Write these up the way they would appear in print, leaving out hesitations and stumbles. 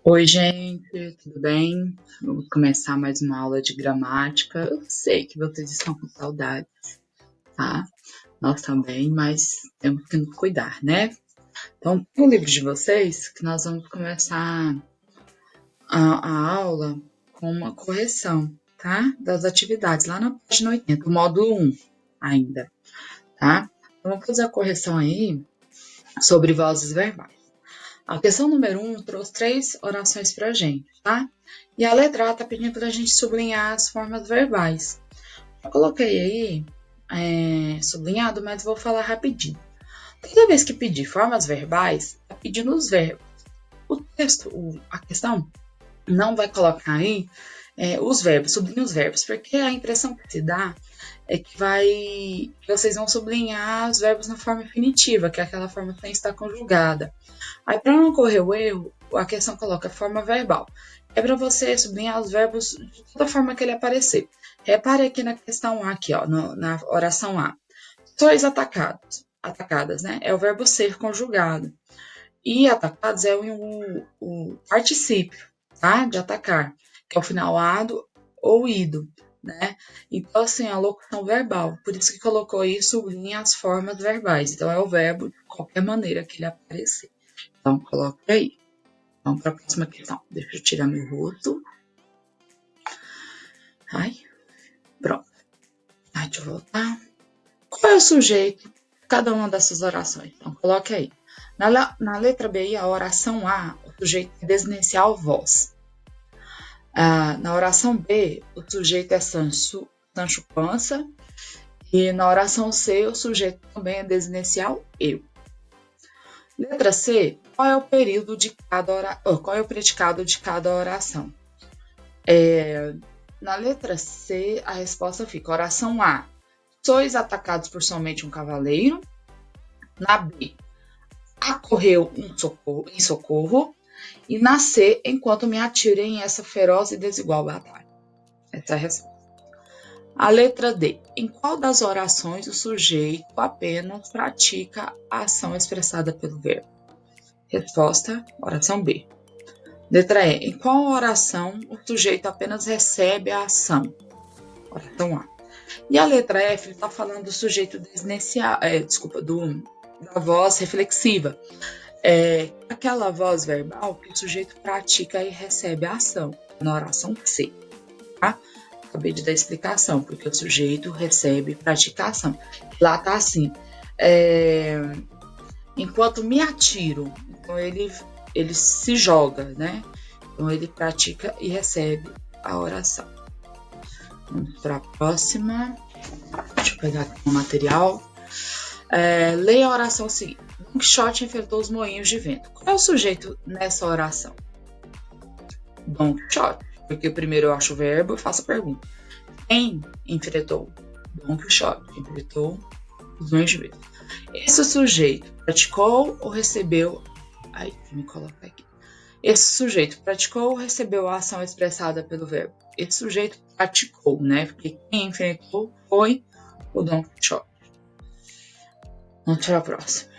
Oi, gente, tudo bem? Vamos começar mais uma aula de gramática. Eu sei que vocês estão com saudade, tá? Nós também, mas temos que nos cuidar, né? Então, no livro de vocês, que nós vamos começar a aula com uma correção, tá? Das atividades, lá na página 80, o módulo 1 ainda, tá? Então, vamos fazer a correção aí sobre vozes verbais. A questão número 1 trouxe 3 orações para a gente, tá? E a letra A está pedindo para a gente sublinhar as formas verbais. Eu coloquei aí sublinhado, mas vou falar rapidinho. Toda vez que pedir formas verbais, está pedindo os verbos. O texto, a questão, não vai colocar aí os verbos, sublinha os verbos, porque a impressão que se dá é que vocês vão sublinhar os verbos na forma infinitiva, que é aquela forma que tem que estar conjugada. Aí, para não ocorrer o erro, a questão coloca forma verbal. É para você sublinhar os verbos de toda forma que ele aparecer. Repare aqui na questão A, aqui, ó, na oração A. Sois atacadas, né? É o verbo ser conjugado. E atacados é o particípio, tá? De atacar, que é o final ado ou ido, né? Então, assim, a locução verbal. Por isso que colocou aí, sublinha as formas verbais. Então, é o verbo de qualquer maneira que ele aparecer. Então, coloque aí. Vamos para a próxima questão. Deixa eu tirar meu rosto. Ai, pronto. Ai, deixa eu voltar. Qual é o sujeito de cada uma dessas orações? Então, coloque aí. Na letra B, a oração A, o sujeito é desinencial voz. Na oração B, o sujeito é Sancho Pança. E na oração C, o sujeito também é desinencial eu. Letra C, qual é o período de qual é o predicado de cada oração? Na letra C, a resposta fica: oração A, sois atacados por somente um cavaleiro. Na B, acorreu em socorro. E na C, enquanto me atirem em essa feroz e desigual batalha. Essa é a resposta. A letra D, em qual das orações o sujeito apenas pratica a ação expressada pelo verbo? Resposta, oração B. Letra E, em qual oração o sujeito apenas recebe a ação? Oração A. E a letra F está falando do sujeito desinencial, da voz reflexiva. Aquela voz verbal que o sujeito pratica e recebe a ação, na oração C. Tá? Acabei de dar explicação, porque o sujeito recebe e pratica a ação. Lá está assim, enquanto me atiro, então ele se joga, né? Então ele pratica e recebe a oração. Vamos para a próxima. Deixa eu pegar aqui o material. Leia a oração seguinte. Don Quixote enfrentou os moinhos de vento. Qual é o sujeito nessa oração? Don Quixote. Porque primeiro eu acho o verbo e faço a pergunta. Quem enfrentou? Don Quixote enfrentou os moinhos de vento. Esse sujeito praticou ou recebeu... Aí, me coloca aqui. Esse sujeito praticou ou recebeu a ação expressada pelo verbo? Esse sujeito praticou, né? Porque quem enfrentou foi o Don Quixote. Vamos para a próxima.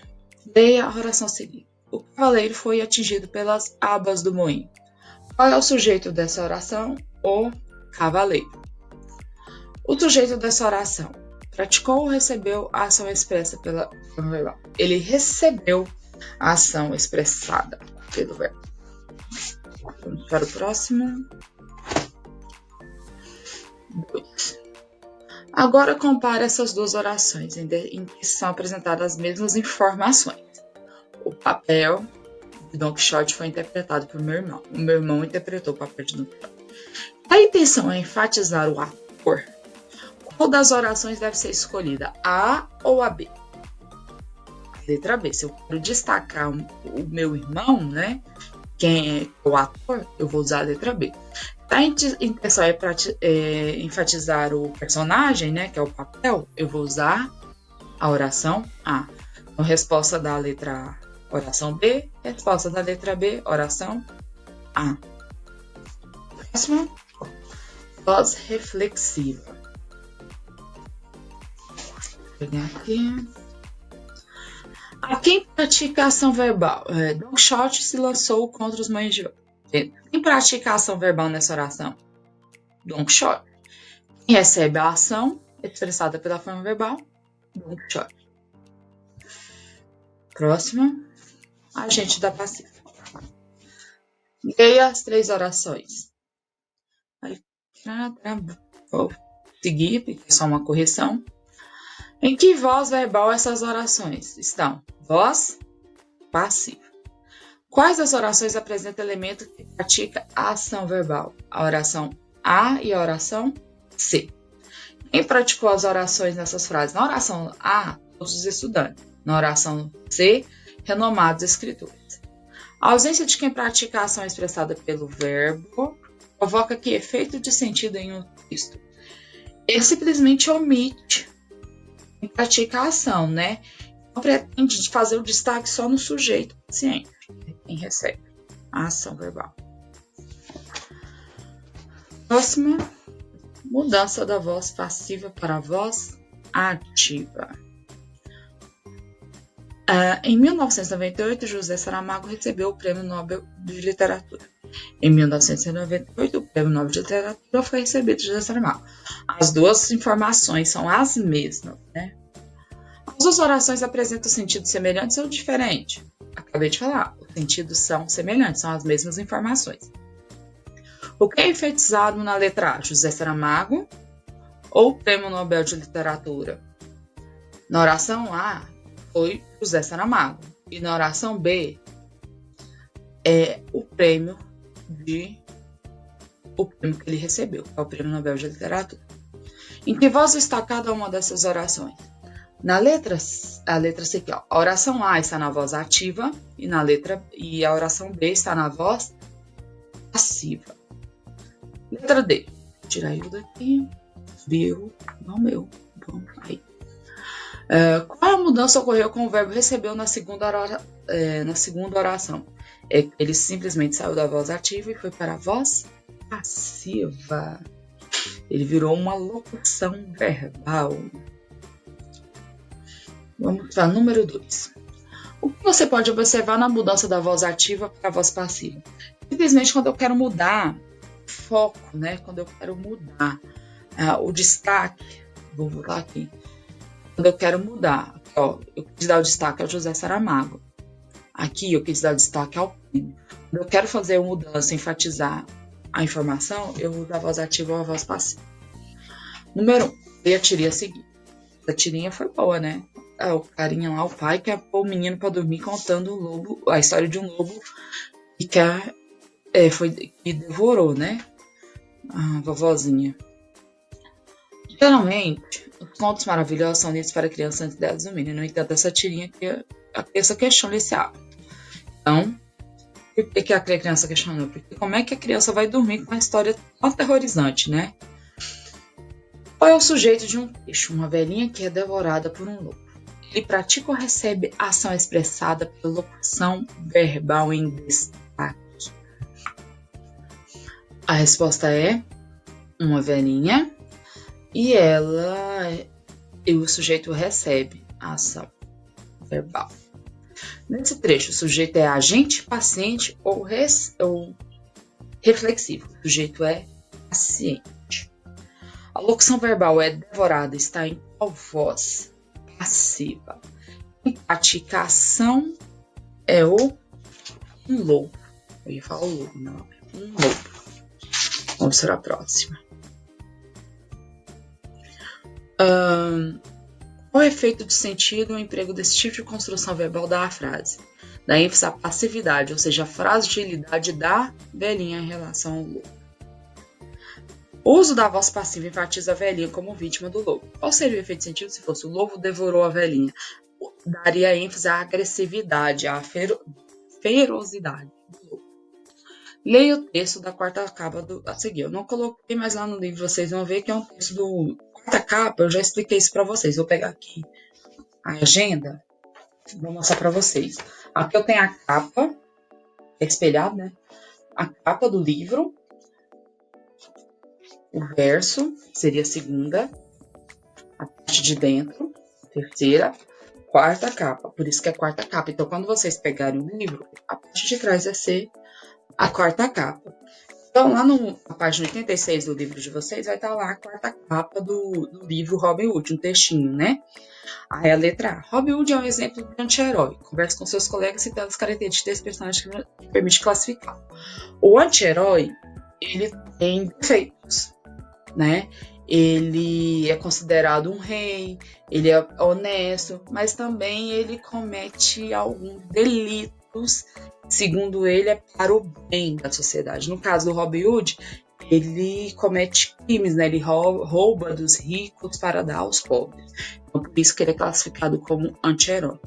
Leia a oração seguinte. O cavaleiro foi atingido pelas abas do moinho. Qual é o sujeito dessa oração? O cavaleiro. O sujeito dessa oração praticou ou recebeu a ação expressa pela forma verbal? Ele recebeu a ação expressada pelo verbo. Vamos para o próximo. 2. Agora compare essas duas orações em que são apresentadas as mesmas informações. O papel de Don Quixote foi interpretado por meu irmão. O meu irmão interpretou o papel de Don Quixote. A intenção é enfatizar o ator. Qual das orações deve ser escolhida? A A ou a B? Letra B. Se eu quero destacar o meu irmão, né? Quem é o ator, eu vou usar a letra B. A intenção é enfatizar o personagem, né? Que é o papel, eu vou usar a oração A. Então, resposta da letra A, oração B. Resposta da letra B, oração A. Próximo. Voz reflexiva. Vou pegar aqui. A quem pratica a ação verbal? Don Quixote se lançou contra os moinhos de vento. Quem pratica a ação verbal nessa oração? Don Quixote. Quem recebe a ação expressada pela forma verbal? Don Quixote. Próxima, agente da passiva. Leia as 3 orações. Vou seguir, porque é só uma correção. Em que voz verbal essas orações estão? Voz passiva. Quais das orações apresentam elemento que pratica a ação verbal? A oração A e a oração C. Quem praticou as orações nessas frases? Na oração A, todos os estudantes. Na oração C, renomados escritores. A ausência de quem pratica a ação expressada pelo verbo provoca que efeito de sentido em um texto? Ele simplesmente omite quem pratica a ação, né? Não pretende fazer o destaque só no sujeito consciente, quem recebe a ação verbal. Próxima, mudança da voz passiva para a voz ativa. Em 1998, José Saramago recebeu o Prêmio Nobel de Literatura. Em 1998, o Prêmio Nobel de Literatura foi recebido de José Saramago. As duas informações são as mesmas, né? As duas orações apresentam sentidos semelhantes ou diferentes? Acabei de falar, os sentidos são semelhantes, são as mesmas informações. O que é enfatizado na letra A? José Saramago ou o Prêmio Nobel de Literatura? Na oração A, foi José Saramago. E na oração B, é o prêmio que ele recebeu, é o Prêmio Nobel de Literatura. Em que voz está cada uma dessas orações? A letra C aqui, ó, a oração A está na voz ativa e a oração B está na voz passiva. Letra D. Vou tirar eu daqui. Não meu. Bom, aí. Qual a mudança ocorreu com o verbo recebeu na segunda oração? Ele simplesmente saiu da voz ativa e foi para a voz passiva. Ele virou uma locução verbal. Vamos para número 2. O que você pode observar na mudança da voz ativa para a voz passiva? Simplesmente quando eu quero mudar foco, né? Quando eu quero mudar o destaque, vou voltar aqui. Quando eu quero mudar, ó, eu quis dar o destaque ao José Saramago. Aqui eu quis dar o destaque ao prêmio. Quando eu quero fazer uma mudança, enfatizar a informação, eu uso a voz ativa ou a voz passiva. Número 1, e a tirinha a seguir. A tirinha foi boa, né? O carinha lá, o pai, quer pôr o menino para dormir contando a história de um lobo que devorou, né? A vovozinha. Geralmente, os contos maravilhosos são lidos para crianças antes delas dormirem. No entanto, essa tirinha que a criança questiona esse hábito. Então, por que a criança questionou? Porque como é que a criança vai dormir com uma história tão aterrorizante, né? Qual é o sujeito de um texto? Uma velhinha que é devorada por um lobo. Ele pratica ou recebe ação expressada pela locução verbal em destaque? A resposta é uma velhinha e o sujeito recebe a ação verbal. Nesse trecho, o sujeito é agente, paciente ou reflexivo. O sujeito é paciente. A locução verbal é devorada, está em qual voz? Passiva. Quem pratica a ação é um lobo. Eu ia falar o lobo, não. Um lobo. Vamos para a próxima. Qual é o efeito de sentido o emprego desse tipo de construção verbal da frase? Da ênfase à passividade, ou seja, a fragilidade da velhinha em relação ao lobo. O uso da voz passiva enfatiza a velhinha como vítima do lobo. Qual seria o efeito de sentido se fosse o lobo devorou a velhinha? Daria ênfase à agressividade, à ferocidade do lobo. Leia o texto da quarta capa a seguir. Eu não coloquei mais lá no livro, vocês vão ver que é um texto do quarta capa. Eu já expliquei isso para vocês. Vou pegar aqui a agenda, vou mostrar para vocês. Aqui eu tenho a capa, é espelhado, né? A capa do livro. O verso seria a segunda, a parte de dentro, a terceira, quarta capa. Por isso que é quarta capa. Então, quando vocês pegarem o livro, a parte de trás vai ser a quarta capa. Então, lá na página 86 do livro de vocês, vai estar lá a quarta capa do livro Robin Hood, um textinho, né? Aí a letra A. Robin Hood é um exemplo de anti-herói. Conversa com seus colegas citando as características desse personagem que permite classificar. O anti-herói, ele tem defeitos, né? Ele é considerado um rei, ele é honesto, mas também ele comete alguns delitos, segundo ele, é para o bem da sociedade. No caso do Robin Hood, ele comete crimes, né? Ele rouba dos ricos para dar aos pobres. Então, por isso que ele é classificado como anti-herói.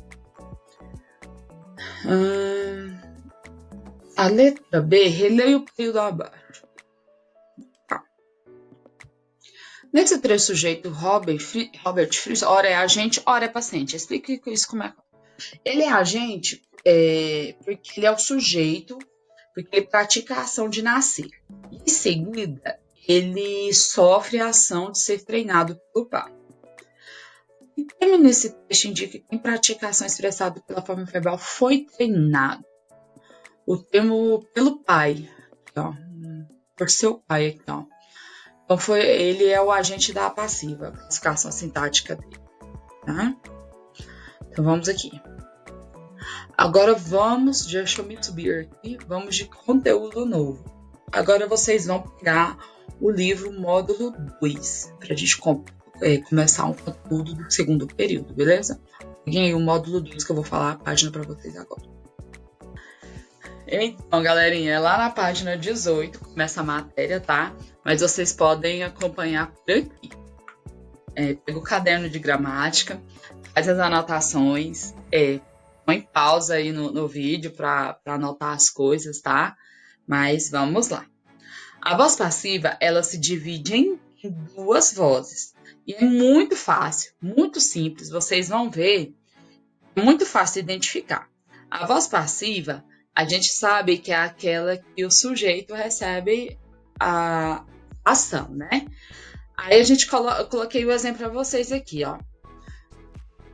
A letra B, releia o período abaixo. Nesse trecho sujeito, Robert Fries, ora é agente, ora é paciente. Explique isso como é. Ele é agente porque ele é o sujeito, porque ele pratica a ação de nascer. Em seguida, ele sofre a ação de ser treinado pelo pai. O termo nesse trecho indica que quem pratica a ação expressada pela forma verbal foi treinado. O termo pelo pai, aqui, ó, por seu pai aqui, ó. Então, ele é o agente da passiva, a classificação sintática dele. Tá? Então, vamos aqui. Agora, deixa eu me subir aqui, vamos de conteúdo novo. Agora, vocês vão pegar o livro módulo 2, para a gente começar um conteúdo do segundo período, beleza? Peguem aí o módulo 2 que eu vou falar a página para vocês agora. Então, galerinha, lá na página 18 começa a matéria, tá? Mas vocês podem acompanhar por aqui. Pega o caderno de gramática, faz as anotações, põe pausa aí no vídeo para anotar as coisas, tá? Mas vamos lá. A voz passiva, ela se divide em duas vozes. E é muito fácil, muito simples. Vocês vão ver, é muito fácil identificar. A voz passiva, a gente sabe que é aquela que o sujeito recebe a ação, né? Aí eu coloquei o exemplo para vocês aqui, ó.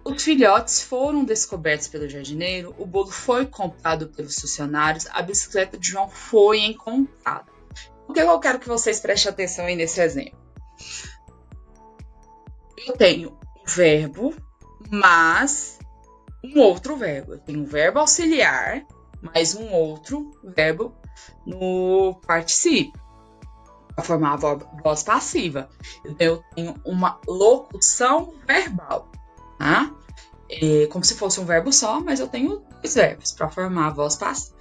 Os filhotes foram descobertos pelo jardineiro, o bolo foi comprado pelos funcionários, a bicicleta de João foi encontrada. O que eu quero que vocês prestem atenção aí nesse exemplo? Eu tenho o verbo, mas um outro verbo. Eu tenho um verbo auxiliar, mais um outro verbo no particípio, para formar a voz passiva. Eu tenho uma locução verbal, tá? Como se fosse um verbo só, mas eu tenho dois verbos para formar a voz passiva.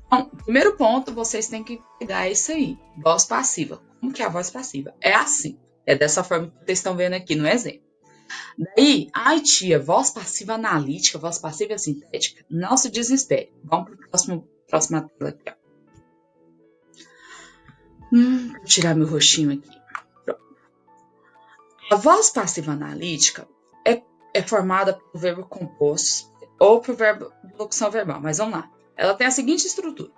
Então, primeiro ponto, vocês têm que pegar isso aí, voz passiva. Como que é a voz passiva? É assim, é dessa forma que vocês estão vendo aqui no exemplo. Daí, tia, voz passiva analítica, voz passiva sintética, não se desespere. Vamos para a próxima tela aqui, ó. Vou tirar meu roxinho aqui. Pronto. A voz passiva analítica é formada por verbo composto ou por verbo de locução verbal, mas vamos lá. Ela tem a seguinte estrutura.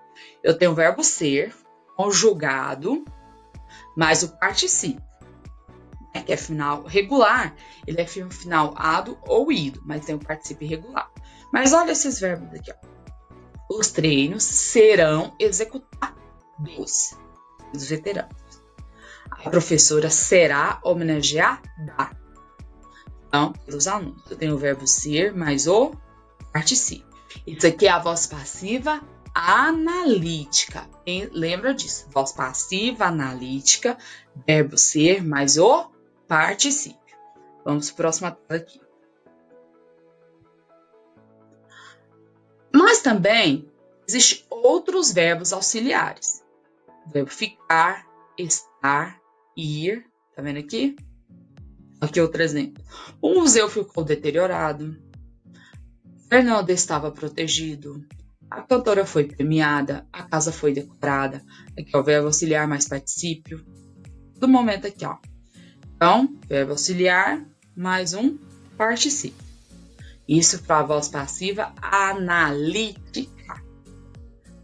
Eu tenho o verbo ser, conjugado, mais o particípio, né, que é final regular, ele é final ado ou ido, mas tem o particípio irregular. Mas olha esses verbos aqui, ó. Os treinos serão executados dos veteranos. A professora será homenageada, então, pelos alunos. Eu tenho o verbo ser mais o particípio. Isso aqui é a voz passiva analítica. Lembra disso? Voz passiva analítica, verbo ser mais o particípio. Vamos para a próxima tela aqui. Mas também existem outros verbos auxiliares. O verbo ficar, estar, ir. Tá vendo aqui? Aqui outro exemplo. O museu ficou deteriorado. Fernando estava protegido. A cantora foi premiada. A casa foi decorada. Aqui é o verbo auxiliar mais particípio. Do momento aqui, ó. Então, verbo auxiliar mais um particípio. Isso para a voz passiva analítica.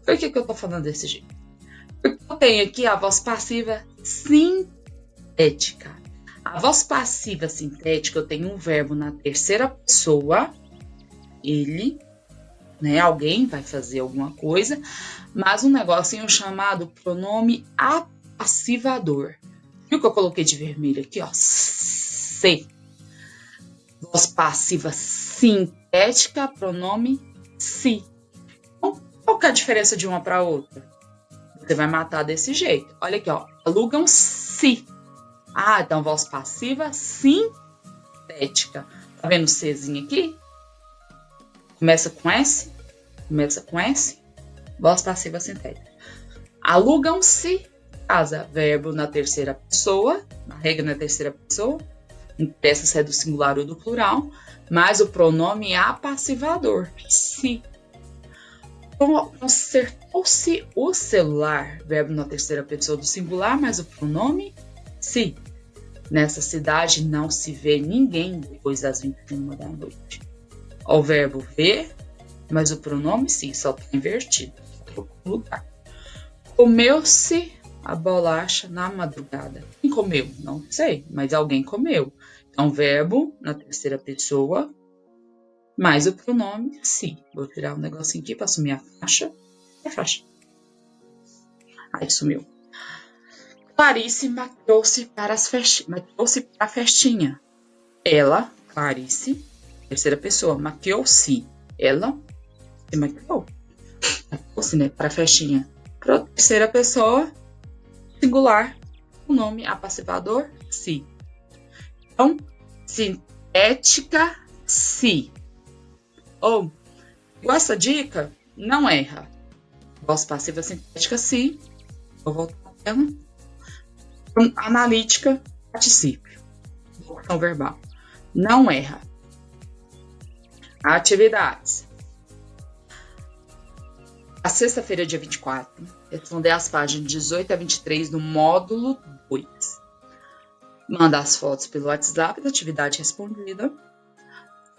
Por que eu tô falando desse jeito? Porque eu tenho aqui a voz passiva sintética. A voz passiva sintética, eu tenho um verbo na terceira pessoa, ele, né? Alguém vai fazer alguma coisa, mas um negocinho chamado pronome apassivador. Viu que eu coloquei de vermelho aqui, ó? Se. Voz passiva sintética, pronome se. Então, qual que é a diferença de uma para outra? Você vai matar desse jeito. Olha aqui, ó. Alugam-se. Ah, então voz passiva sintética. Tá vendo o Czinho aqui? Começa com S. Começa com S. Voz passiva sintética. Alugam-se casa. Verbo na terceira pessoa. A regra na terceira pessoa. Não interessa se é do singular ou do plural. Mas o pronome é apassivador. Se. Consertou-se o celular. Verbo na terceira pessoa do singular, mas o pronome se. Nessa cidade não se vê ninguém depois das 21 da noite. O verbo ver, mas o pronome se, só está invertido. Lugar. Comeu-se a bolacha na madrugada. Quem comeu? Não sei, mas alguém comeu. Então, verbo na terceira pessoa, mais o pronome se. Vou tirar um negocinho aqui para assumir a faixa. É faixa. Aí sumiu. Clarice maquiou-se para a festinha. Ela, Clarice, terceira pessoa, maquiou-se. Ela se maquiou. Maquiou-se, né, para a festinha. Terceira pessoa, singular, o nome apassivador, se. Então, sintética, se. Ou, com essa dica, não erra. Voz passiva sintética, se. Vou voltar à tela. Analítica, particípio. Locução verbal. Não erra. Atividades. A sexta-feira, dia 24, responder as páginas 18 a 23 do módulo 2. Manda as fotos pelo WhatsApp da atividade respondida.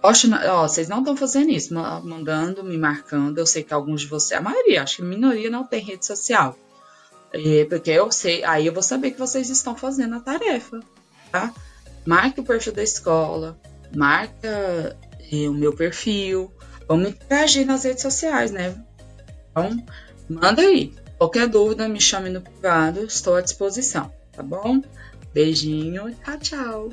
Vocês não estão fazendo isso, mandando, me marcando. Eu sei que alguns de vocês, a maioria, acho que a minoria não tem rede social. Porque eu sei, aí eu vou saber que vocês estão fazendo a tarefa, tá? Marque o perfil da escola, marca o meu perfil, vamos interagir nas redes sociais, né? Então, manda aí. Qualquer dúvida, me chame no privado, estou à disposição, tá bom? Beijinho, tchau, tchau!